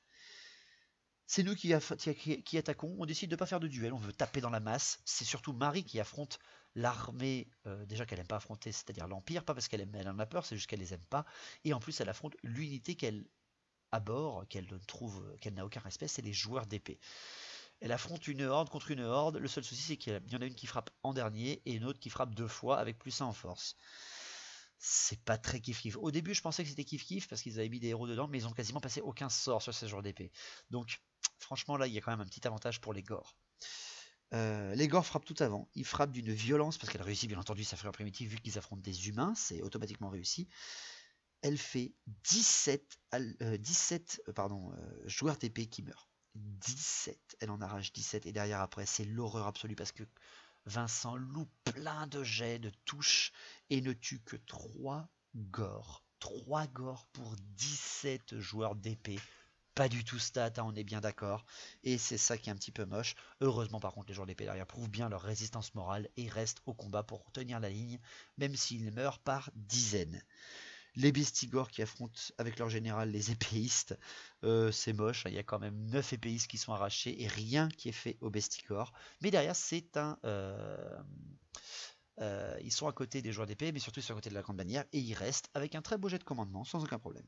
C'est nous qui attaquons, on décide de ne pas faire de duel, on veut taper dans la masse. C'est surtout Marie qui affronte l'armée, déjà qu'elle n'aime pas affronter, c'est-à-dire l'Empire, pas parce qu'elle en a peur, c'est juste qu'elle les aime pas. Et en plus elle affronte l'unité qu'elle abhorre, qu'elle n'a aucun respect, c'est les joueurs d'épée. Elle affronte une horde contre une horde. Le seul souci, c'est qu'il y en a une qui frappe en dernier et une autre qui frappe 2 fois avec +1 en force. C'est pas très kiff-kiff. Au début, je pensais que c'était kiff-kiff parce qu'ils avaient mis des héros dedans, mais ils ont quasiment passé aucun sort sur ces joueurs d'épée. Donc, franchement, là, il y a quand même un petit avantage pour les Gore. Les Gore frappent tout avant. Ils frappent d'une violence parce qu'elle réussit, bien entendu, sa frère primitive, vu qu'ils affrontent des humains, c'est automatiquement réussi. Elle fait 17 joueurs d'épée qui meurent. 17, elle en arrache 17 et derrière après c'est l'horreur absolue parce que Vincent loupe plein de jets, de touches et ne tue que 3 Gore. 3 Gore pour 17 joueurs d'épée. Pas du tout stat, hein, on est bien d'accord. Et c'est ça qui est un petit peu moche. Heureusement par contre les joueurs d'épée derrière prouvent bien leur résistance morale et restent au combat pour tenir la ligne, même s'ils meurent par dizaines. Les Bestigors qui affrontent avec leur général les épéistes, c'est moche, il y a quand même 9 épéistes qui sont arrachés et rien qui est fait aux Bestigors. Mais derrière, c'est un... ils sont à côté des joueurs d'épée, mais surtout ils sont à côté de la grande bannière, et ils restent avec un très beau jet de commandement, sans aucun problème.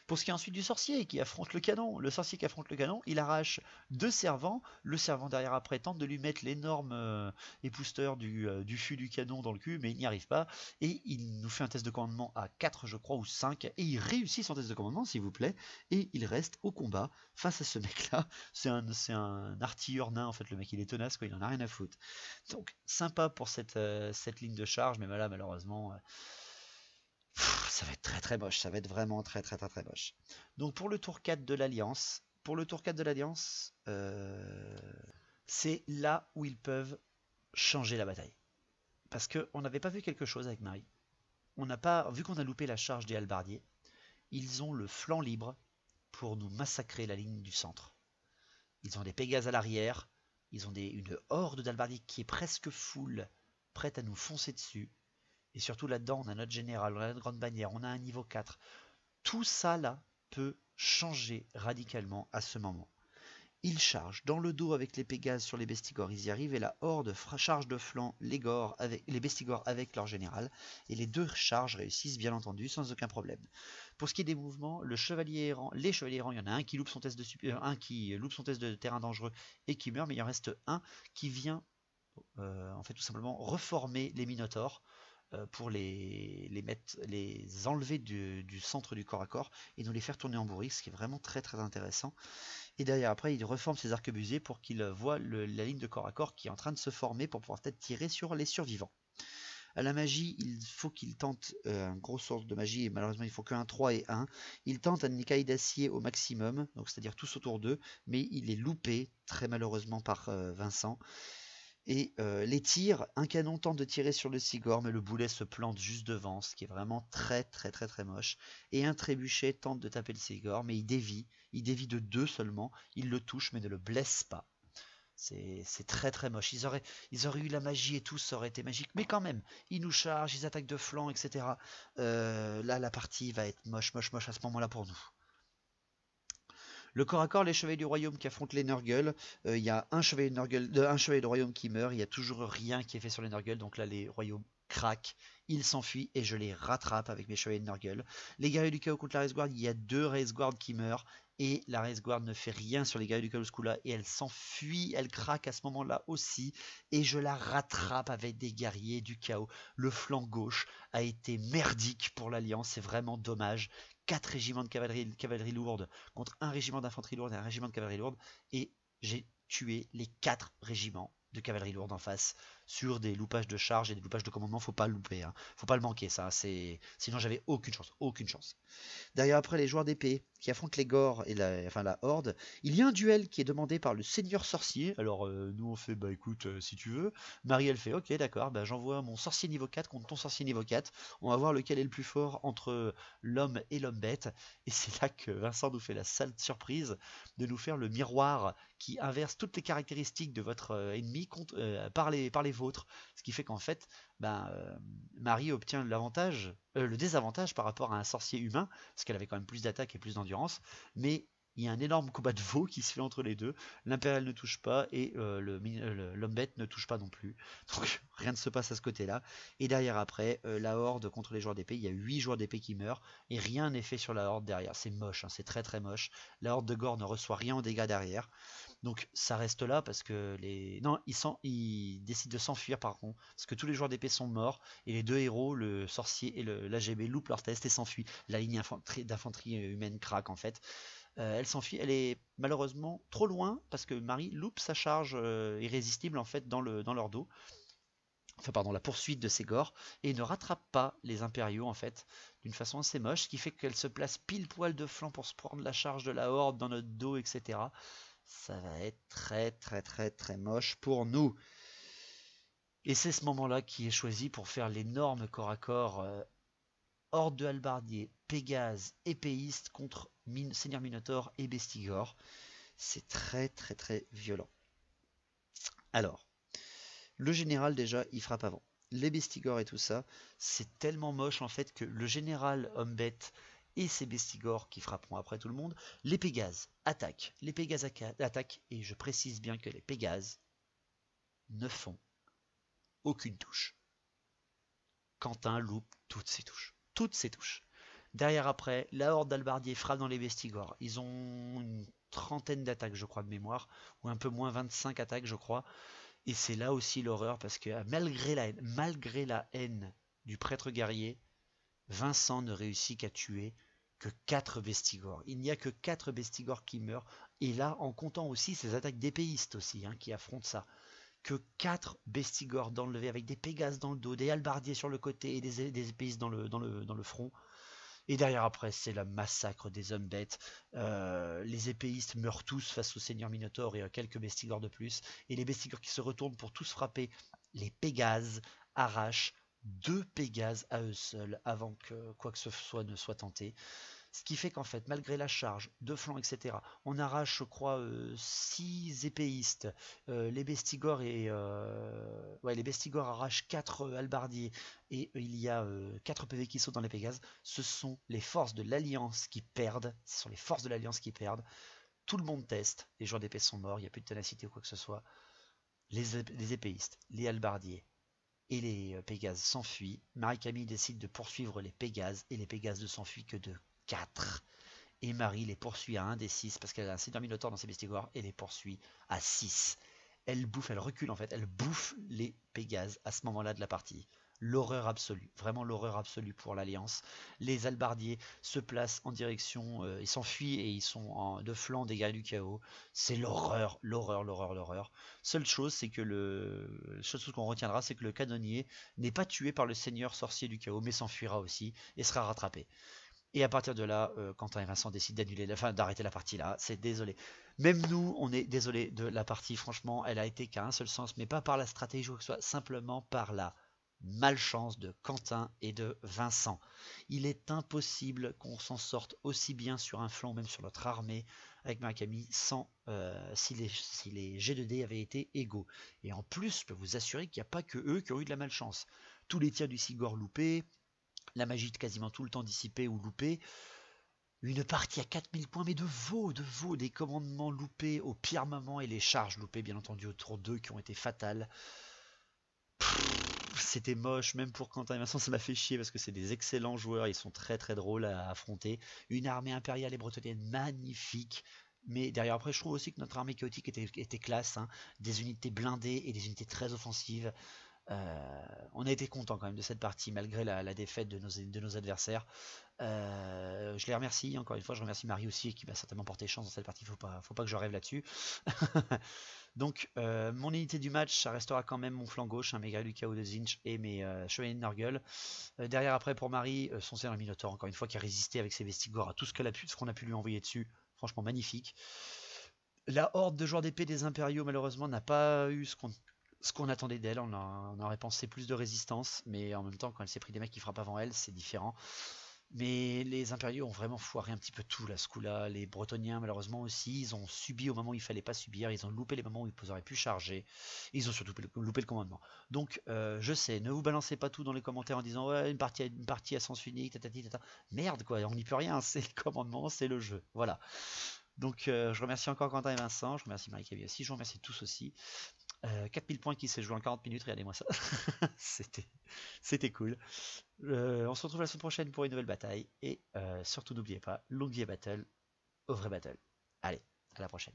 Pour ce qui est ensuite du sorcier qui affronte le canon, le sorcier qui affronte le canon, il arrache 2 servants, le servant derrière après tente de lui mettre l'énorme épousteur du fût du canon dans le cul, mais il n'y arrive pas, et il nous fait un test de commandement à 4 je crois, ou 5, et il réussit son test de commandement s'il vous plaît, et il reste au combat face à ce mec là, c'est un artilleur nain en fait, le mec il est tenace quoi, il en a rien à foutre. Donc sympa pour cette ligne de charge, mais là malheureusement... ça va être très moche, ça va être vraiment très moche. Donc pour le tour 4 de l'Alliance, c'est là où ils peuvent changer la bataille. Parce qu'on n'avait pas vu quelque chose avec Marie. On n'a pas, vu qu'on a loupé la charge des halbardiers, ils ont le flanc libre pour nous massacrer la ligne du centre. Ils ont des Pégases à l'arrière, ils ont une horde d'halbardiers qui est presque full, prête à nous foncer dessus. Et surtout là-dedans, on a notre général, on a notre grande bannière, on a un niveau 4. Tout ça là peut changer radicalement à ce moment. Ils chargent dans le dos avec les Pégases sur les Bestigors, ils y arrivent, et la horde charge de flanc les Bestigors avec leur général, et les deux charges réussissent bien entendu sans aucun problème. Pour ce qui est des mouvements, les chevaliers errants, il y en a un qui loupe son test de terrain dangereux et qui meurt, mais il en reste un qui vient en fait tout simplement reformer les Minotaures pour les enlever du centre du corps à corps et nous les faire tourner en bourrique, ce qui est vraiment très très intéressant. Et derrière après il reforme ses arquebusiers pour qu'il voit la ligne de corps à corps qui est en train de se former pour pouvoir peut-être tirer sur les survivants. À la magie, il faut qu'il tente un gros sort de magie, et malheureusement il faut qu'un 3 et 1. Il tente un écaille d'acier au maximum, donc c'est-à-dire tous autour d'eux, mais il est loupé très malheureusement par Vincent. Et les tirs, un canon tente de tirer sur le Sigor, mais le boulet se plante juste devant, ce qui est vraiment très très très très moche. Et un trébuchet tente de taper le Sigor, mais il dévie de 2 seulement, il le touche mais ne le blesse pas. C'est très très moche. Ils auraient eu la magie et tout, ça aurait été magique, mais quand même, ils nous chargent, ils attaquent de flanc, etc. Là, la partie va être moche à ce moment-là pour nous. Le corps à corps, les chevaliers du royaume qui affrontent les Nurgle, il y a un chevalier de royaume qui meurt, il n'y a toujours rien qui est fait sur les Nurgle, donc là les royaumes craquent, ils s'enfuient et je les rattrape avec mes chevaliers de Nurgle. Les guerriers du chaos contre la Race Guard, il y a 2 Race Guard qui meurent, et la Race Guard ne fait rien sur les guerriers du chaos ce coup-là, et elle s'enfuit, elle craque à ce moment-là aussi, et je la rattrape avec des guerriers du chaos. Le flanc gauche a été merdique pour l'Alliance, c'est vraiment dommage. 4 régiments de cavalerie lourde contre un régiment d'infanterie lourde et un régiment de cavalerie lourde, et j'ai tué les 4 régiments de cavalerie lourde en face sur des loupages de charge et des loupages de commandement. Faut pas le louper, hein. Faut pas le manquer, ça, sinon j'avais aucune chance. Derrière après les joueurs d'épée qui affrontent les Gors et la horde, il y a un duel qui est demandé par le seigneur sorcier. Alors nous on fait bah écoute, si tu veux. Marie elle fait ok d'accord, bah j'envoie mon sorcier niveau 4 contre ton sorcier niveau 4, on va voir lequel est le plus fort entre l'homme et l'homme bête. Et c'est là que Vincent nous fait la sale surprise de nous faire le miroir qui inverse toutes les caractéristiques de votre ennemi par les vôtres, ce qui fait qu'en fait Marie obtient le désavantage par rapport à un sorcier humain, parce qu'elle avait quand même plus d'attaque et plus d'endurance, mais il y a un énorme combat de veau qui se fait entre les deux. L'impérial ne touche pas et l'homme bête ne touche pas non plus. Donc rien ne se passe à ce côté-là. Et derrière après, la horde contre les joueurs d'épée, il y a 8 joueurs d'épée qui meurent et rien n'est fait sur la horde derrière. C'est moche, hein, c'est très très moche. La horde de Gore ne reçoit rien en dégâts derrière. Donc ça reste là parce que ils décident de s'enfuir par contre, parce que tous les joueurs d'épée sont morts et les 2 héros, le sorcier et l'AGB, loupent leur test et s'enfuient. La ligne d'infanterie humaine craque en fait. Elle s'enfuit, elle est malheureusement trop loin parce que Marie loupe sa charge irrésistible en fait dans leur dos. Enfin pardon, la poursuite de ces Gors, et ne rattrape pas les impériaux en fait d'une façon assez moche, ce qui fait qu'elle se place pile poil de flanc pour se prendre la charge de la horde dans notre dos, etc. Ça va être très très très très moche pour nous. Et c'est ce moment-là qui est choisi pour faire l'énorme corps à corps horde de halbardiers, Pégase, épéistes contre Seigneur Minotaur et Bestigor. C'est très très très violent. Alors, le général déjà, il frappe avant. Les Bestigor et tout ça, c'est tellement moche en fait que le général homme bête et ses Bestigor qui frapperont après tout le monde, les Pégases attaquent. Les Pégases attaquent, et je précise bien que les Pégases ne font aucune touche. Quentin loupe toutes ses touches. Toutes ses touches. Derrière après, la horde d'halbardiers frappe dans les Bestigor. Ils ont une trentaine d'attaques, je crois, de mémoire, ou un peu moins, 25 attaques, je crois. Et c'est là aussi l'horreur, parce que malgré la haine du prêtre guerrier, Vincent ne réussit qu'à tuer que 4 Bestigor. Il n'y a que 4 Bestigor qui meurent, et là, en comptant aussi ces attaques d'épéistes aussi, hein, qui affrontent ça. Que 4 Bestigor d'enlever avec des Pégases dans le dos, des halbardiers sur le côté et des épéistes dans le front. Et derrière après, c'est le massacre des hommes bêtes. Les épéistes meurent tous face au Seigneur Minotaur et à quelques Bestigor de plus. Et les Bestigor qui se retournent pour tous frapper les Pégases arrachent 2 Pégases à eux seuls avant que quoi que ce soit ne soit tenté. Ce qui fait qu'en fait, malgré la charge de flanc, etc., on arrache, je crois, 6 épéistes. Les Bestigors les Bestigors arrachent 4 halbardiers et il y a 4 PV qui sautent dans les Pégases. Ce sont les forces de l'Alliance qui perdent. Ce sont les forces de l'Alliance qui perdent. Tout le monde teste. Les joueurs d'épée sont morts. Il n'y a plus de ténacité ou quoi que ce soit. Les épéistes, les halbardiers et les Pégases s'enfuient. Marie-Camille décide de poursuivre les Pégases et les Pégases ne s'enfuient que de 4. Et Marie les poursuit à 1 des 6 parce qu'elle a un Seigneur Minotaure dans ses Bestigors et les poursuit à 6. Elle recule en fait, elle bouffe les Pégases à ce moment-là de la partie. L'horreur absolue, vraiment l'horreur absolue pour l'Alliance. Les halbardiers se placent en direction, ils s'enfuient et ils sont de flanc des guerriers du chaos. C'est l'horreur, l'horreur, l'horreur, l'horreur. Seule chose, c'est que la seule chose qu'on retiendra, c'est que le canonnier n'est pas tué par le seigneur sorcier du chaos, mais s'enfuira aussi et sera rattrapé. Et à partir de là, Quentin et Vincent décident d'arrêter la partie là. C'est désolé. Même nous, on est désolé de la partie. Franchement, elle a été qu'à un seul sens, mais pas par la stratégie ou quoi que ce soit, simplement par la malchance de Quentin et de Vincent. Il est impossible qu'on s'en sorte aussi bien sur un flanc, même sur notre armée, avec Marie-Camille, si les G de dés avaient été égaux. Et en plus, je peux vous assurer qu'il n'y a pas que eux qui ont eu de la malchance. Tous les tirs du Sigor loupés, la magie de quasiment tout le temps dissipée ou loupée, une partie à 4000 points, mais de veau, des commandements loupés au pire moment et les charges loupées, bien entendu, autour d'eux qui ont été fatales. C'était moche, même pour Quentin et Vincent, ça m'a fait chier parce que c'est des excellents joueurs, ils sont très très drôles à affronter. Une armée impériale et bretonienne magnifique. Mais derrière, après, je trouve aussi que notre armée chaotique était classe, hein. Des unités blindées et des unités très offensives. On a été content quand même de cette partie malgré la défaite de nos adversaires. Je les remercie encore une fois, je remercie Marie aussi qui m'a certainement porté chance dans cette partie, faut pas que je rêve là-dessus. Donc mon unité du match, ça restera quand même mon flanc gauche, mes guerriers du chaos de Zinch et mes chevaliers de Nurgle. Derrière après pour Marie, son Seigneur Minotaur, encore une fois qui a résisté avec ses Vestigors à tout ce qu'on a pu lui envoyer dessus, franchement magnifique. La horde de joueurs d'épée des Impériaux malheureusement n'a pas eu ce qu'on attendait d'elle. On aurait pensé plus de résistance, mais en même temps quand elle s'est pris des mecs qui frappent avant elle, c'est différent. Mais les Impériaux ont vraiment foiré un petit peu tout là, ce coup-là. Les Bretoniens, malheureusement aussi, ils ont subi au moment où il fallait pas subir. Ils ont loupé les moments où ils auraient pu charger. Ils ont surtout loupé le commandement. Donc, je sais, ne vous balancez pas tout dans les commentaires en disant ouais, une partie à sens unique, tatati, tata. Merde, quoi, on n'y peut rien. C'est le commandement, c'est le jeu. Voilà. Donc, je remercie encore Quentin et Vincent. Je remercie Marie-Camille aussi. Je vous remercie tous aussi. 4000 points qui s'est joué en 40 minutes, regardez-moi ça. C'était cool. On se retrouve la semaine prochaine pour une nouvelle bataille. Et surtout n'oubliez pas, longue vie à battle, au vrai battle. Allez, à la prochaine.